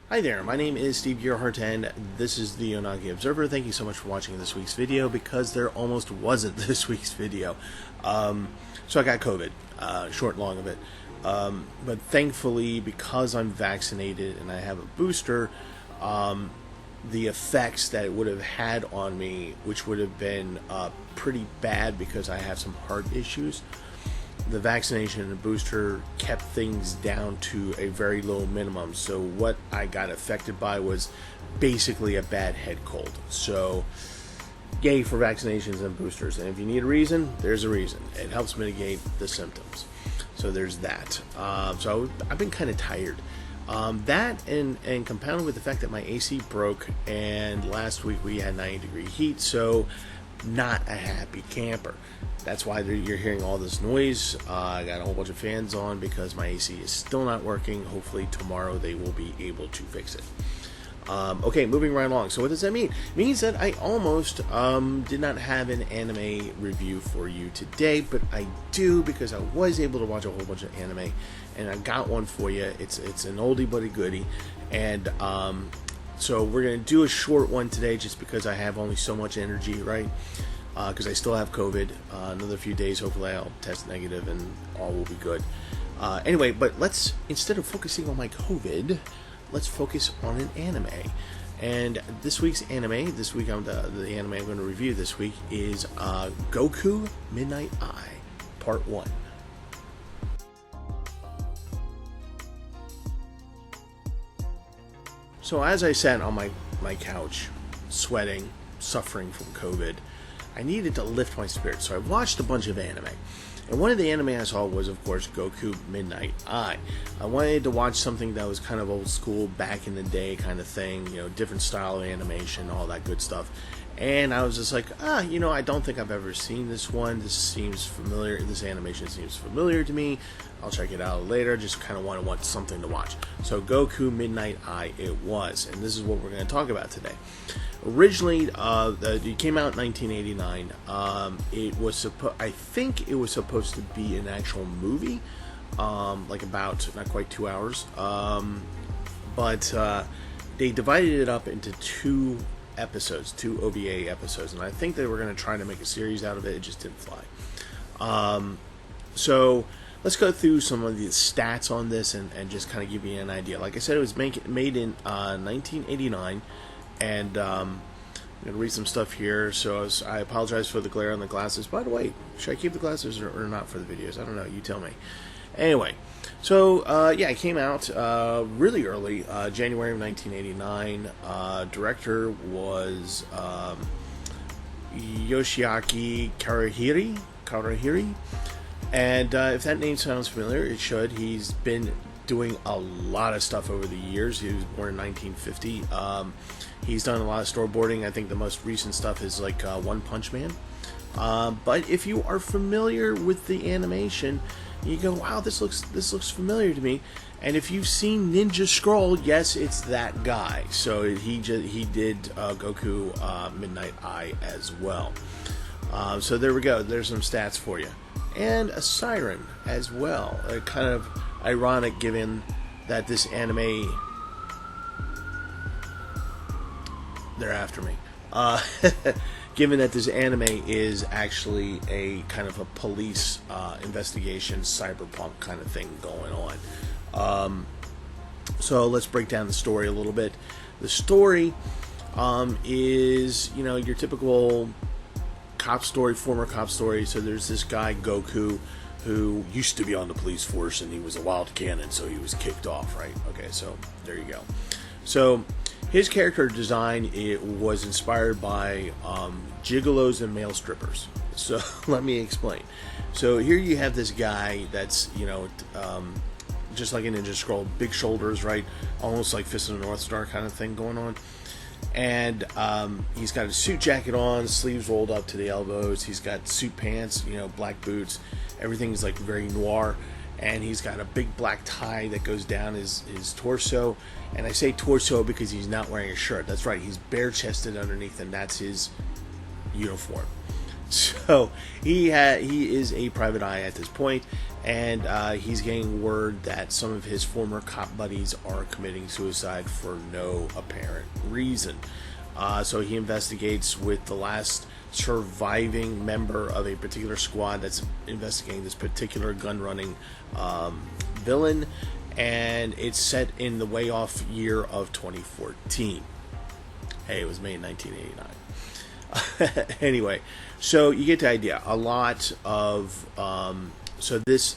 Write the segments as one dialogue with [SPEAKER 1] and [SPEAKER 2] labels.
[SPEAKER 1] Hi there, my name is Steve Gearhart and this is the Otaku Observer. Thank you so much for watching this week's video because there almost wasn't this week's video. So I got COVID, short and long of it. But thankfully, because I'm vaccinated and I have a booster, the effects that it would have had on me, which would have been pretty bad because I have some heart issues, the vaccination and the booster kept things down to a very low minimum. So what I got affected by was basically a bad head cold. So yay for vaccinations and boosters. And if you need a reason, there's a reason. It helps mitigate the symptoms. So there's that. So I've been kind of tired. That and compounded with the fact that my AC broke, and last week we had 90-degree heat, so not a happy camper. That's why you're hearing all this noise. I got a whole bunch of fans on because my AC is still not working. Hopefully tomorrow they will be able to fix it. Okay, moving right along. So what does that mean? It means that I almost did not have an anime review for you today, but I do because I was able to watch a whole bunch of anime, and I got one for you. It's an oldie but a goodie, and so we're going to do a short one today just because I have only so much energy, right? Because I still have COVID. Another few days, hopefully I'll test negative and all will be good. Anyway, but let's, instead of focusing on my COVID, let's focus on an anime. And this week's anime, the anime I'm going to review this week is Goku Midnight Eye, Part 1. So as I sat on my couch, sweating, suffering from COVID, I needed to lift my spirits. So I watched a bunch of anime. And one of the anime I saw was, of course, Goku Midnight Eye. I wanted to watch something that was kind of old school, back in the day kind of thing, different style of animation, all that good stuff. And I was just like, I don't think I've ever seen this one. This seems familiar. This animation seems familiar to me. I'll check it out later. Just kind of want something to watch. So Goku Midnight Eye it was. And this is what we're going to talk about today. Originally, it came out in 1989. I think it was supposed to be an actual movie, like about not quite 2 hours. But they divided it up into two OVA episodes, and I think they were going to try to make a series out of it. It just didn't fly. So let's go through some of the stats on this and just kind of give you an idea. Like I said, it was made in 1989, and I'm going to read some stuff here. So I apologize for the glare on the glasses. By the way, should I keep the glasses or not for the videos? I don't know. You tell me. Anyway, so it came out really early, January of 1989. Director was Yoshiaki Kawahiri. And if that name sounds familiar, it should. He's been doing a lot of stuff over the years. He was born in 1950. He's done a lot of storyboarding. I think the most recent stuff is like One Punch Man. But if you are familiar with the animation, you go, wow, this looks familiar to me. And if you've seen Ninja Scroll, yes, it's that guy. So he did Goku Midnight Eye as well. So there we go. There's some stats for you. And a siren as well. Kind of ironic given that this anime... They're after me. Given that this anime is actually a kind of a police investigation, cyberpunk kind of thing going on. So let's break down the story a little bit. The story is, your typical cop story, former cop story. So there's this guy, Goku, who used to be on the police force, and he was a wild cannon, so he was kicked off, right? Okay, so there you go. So his character design was inspired by gigolos and male strippers. So let me explain. So here you have this guy that's, just like a Ninja Scroll, big shoulders, right? Almost like Fist of the North Star kind of thing going on. And he's got a suit jacket on, sleeves rolled up to the elbows. He's got suit pants, black boots. Everything's like very noir. And he's got a big black tie that goes down his torso. And I say torso because he's not wearing a shirt. That's right, he's bare-chested underneath, and that's his uniform. So he is a private eye at this point, and he's getting word that some of his former cop buddies are committing suicide for no apparent reason. So he investigates with the last surviving member of a particular squad that's investigating this particular gun-running villain, and it's set in the way off year of 2014. Hey, it was made in 1989. Anyway, so you get the idea. A lot of so this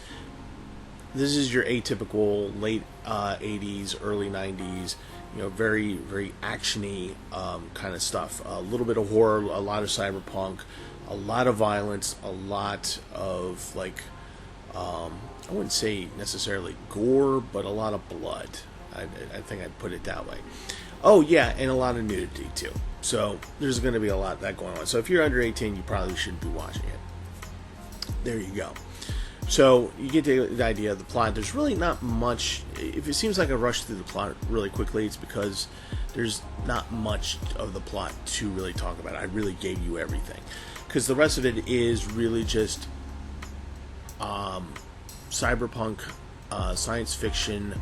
[SPEAKER 1] is your atypical late 80s, early 90s, very, very actiony kind of stuff. A little bit of horror, a lot of cyberpunk, a lot of violence, a lot of I wouldn't say necessarily gore, but a lot of blood. I think I'd put it that way. Oh yeah, and a lot of nudity too. So there's going to be a lot of that going on. So if you're under 18, you probably shouldn't be watching it. There you go. So you get the idea of the plot. There's really not much. If it seems like I rushed through the plot really quickly, it's because there's not much of the plot to really talk about. I really gave you everything, because the rest of it is really just cyberpunk, science fiction,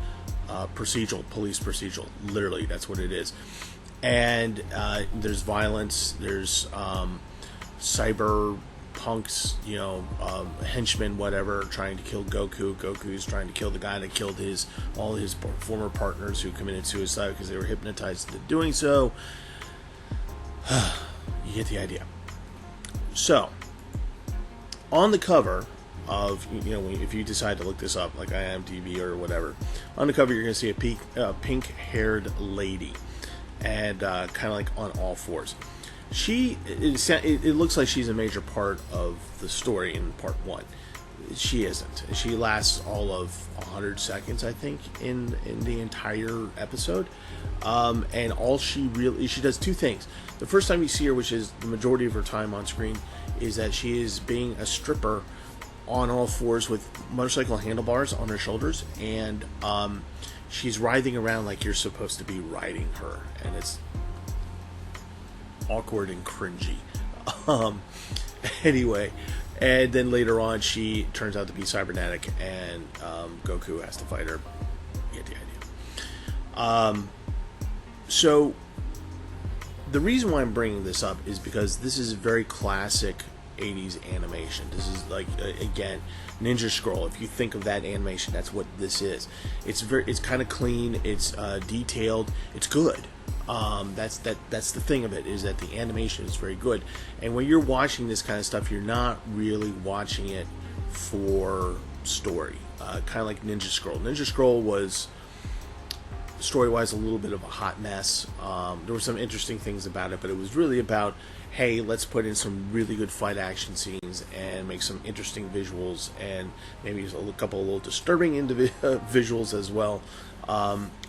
[SPEAKER 1] police procedural. Literally, that's what it is. And there's violence. There's cyber punks, henchmen, whatever, trying to kill Goku. Goku's trying to kill the guy that killed all his former partners who committed suicide because they were hypnotized into doing so. You get the idea. So, on the cover of, if you decide to look this up, like IMDb or whatever, on the cover you're going to see a pink-haired lady, and kind of like on all fours. It looks like she's a major part of the story in part one. She isn't. She lasts all of 100 seconds, I think, in the entire episode. And all she does two things. The first time you see her, which is the majority of her time on screen, is that she is being a stripper on all fours with motorcycle handlebars on her shoulders, and she's writhing around like you're supposed to be riding her, and it's awkward and cringy. Anyway, and then later on she turns out to be cybernetic, and Goku has to fight her. You get the idea. So the reason why I'm bringing this up is because this is very classic 80s animation. This is like, again, Ninja Scroll. If you think of that animation, that's what this is. It's kind of clean. It's detailed. It's good. That's the thing of it, is that the animation is very good. And when you're watching this kind of stuff, you're not really watching it for story. Kind of like Ninja Scroll. Ninja Scroll was, story-wise, a little bit of a hot mess. There were some interesting things about it, but it was really about, hey, let's put in some really good fight action scenes and make some interesting visuals, and maybe a couple of little disturbing visuals as well.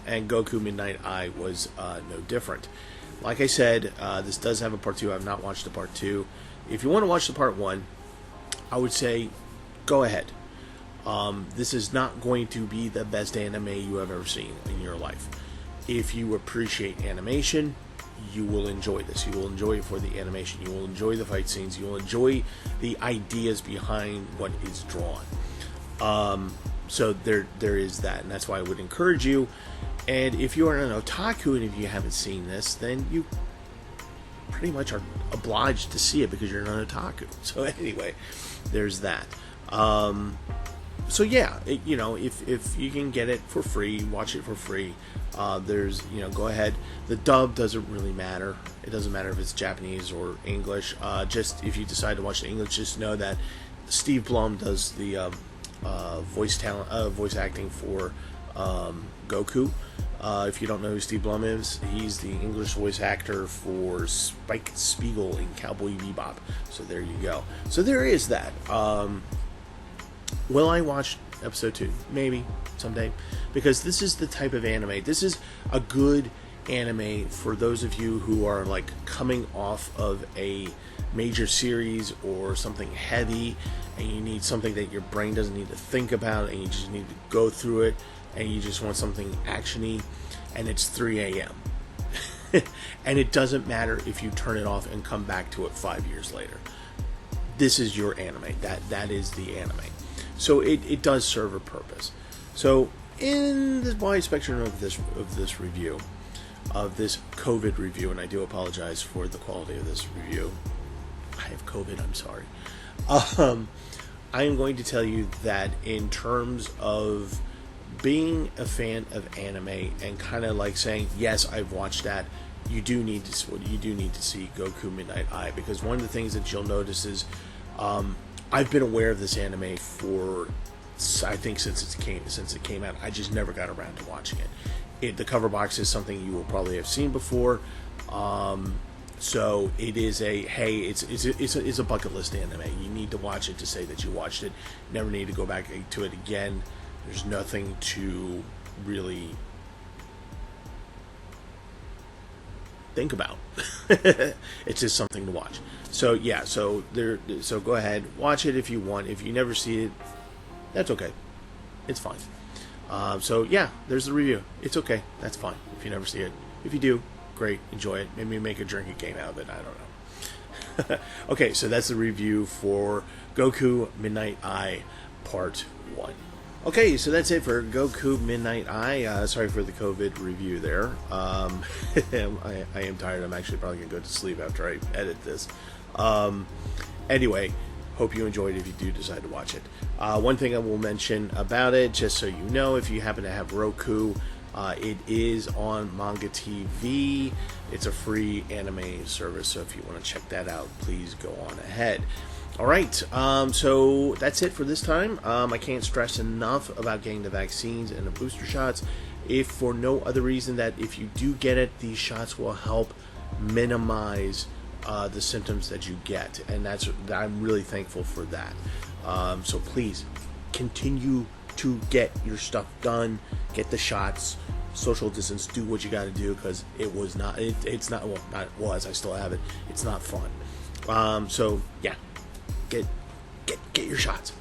[SPEAKER 1] And Goku Midnight Eye was no different. Like I said, this does have a part 2. I've not watched the part 2. If you want to watch the part 1, I would say go ahead. This is not going to be the best anime you have ever seen in your life. If you appreciate animation, you will enjoy this. You will enjoy it for the animation. You will enjoy the fight scenes. You will enjoy the ideas behind what is drawn. So there is that, and that's why I would encourage you. And if you are an otaku and if you haven't seen this, then you pretty much are obliged to see it because you're an otaku. So anyway, there's that. So yeah, if you can get it for free, watch it for free. There's, go ahead. The dub doesn't really matter. It doesn't matter if it's Japanese or English. Just if you decide to watch the English, just know that Steve Blum does the voice acting for Goku. If you don't know who Steve Blum is, he's the English voice actor for Spike Spiegel in Cowboy Bebop. So there you go. So there is that. Will I watch episode 2? Maybe someday, because this is the type of anime. This is a good anime for those of you who are like coming off of a major series or something heavy, and you need something that your brain doesn't need to think about, and you just need to go through it, and you just want something actiony, and it's 3 a.m. And it doesn't matter if you turn it off and come back to it 5 years later. this is your anime. That is the anime. So it does serve a purpose. So in the wide spectrum of this review, of this COVID review, and I do apologize for the quality of this review. I have COVID, I'm sorry. I am going to tell you that in terms of being a fan of anime and kind of like saying, yes, I've watched that, you do need to see Goku Midnight Eye, because one of the things that you'll notice is I've been aware of this anime for, I think, since it came out. I just never got around to watching it. The cover box is something you will probably have seen before. So it is it's a bucket list anime. You need to watch it to say that you watched it. Never need to go back to it again. There's nothing to really think about. It's just something to watch. So yeah, so go ahead, watch it if you want. If you never see it, that's okay. It's fine. So yeah, there's the review. It's okay. That's fine if you never see it. If you do, great, enjoy it. Maybe make a drinking game out of it. I don't know. Okay, so that's the review for Goku Midnight Eye Part 1. Okay, so that's it for Goku Midnight Eye. Sorry for the COVID review there. I am tired. I'm actually probably going to go to sleep after I edit this. Anyway, hope you enjoyed it if you do decide to watch it. One thing I will mention about it, just so you know, if you happen to have Roku, it is on Manga TV. It's a free anime service, so if you want to check that out, please go on ahead. Alright, so that's it for this time. I can't stress enough about getting the vaccines and the booster shots, if for no other reason that if you do get it, these shots will help minimize the symptoms that you get, and I'm really thankful for that. So please continue to get your stuff done, get the shots, social distance, do what you got to do, because it's not, well, not it was, I still have it, it's not fun. So yeah, get your shots.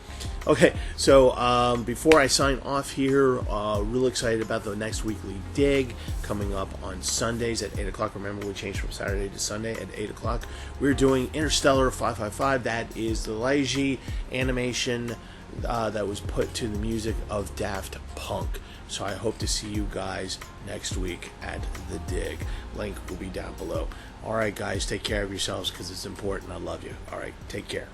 [SPEAKER 1] Okay, so before I sign off here, real excited about the next weekly dig coming up on Sundays at 8 o'clock. Remember, we changed from Saturday to Sunday at 8 o'clock. We're doing Interstellar 555. That is the Leiji animation that was put to the music of Daft Punk. So I hope to see you guys next week at the dig. Link will be down below. Alright guys, take care of yourselves, because it's important. I love you. Alright, take care.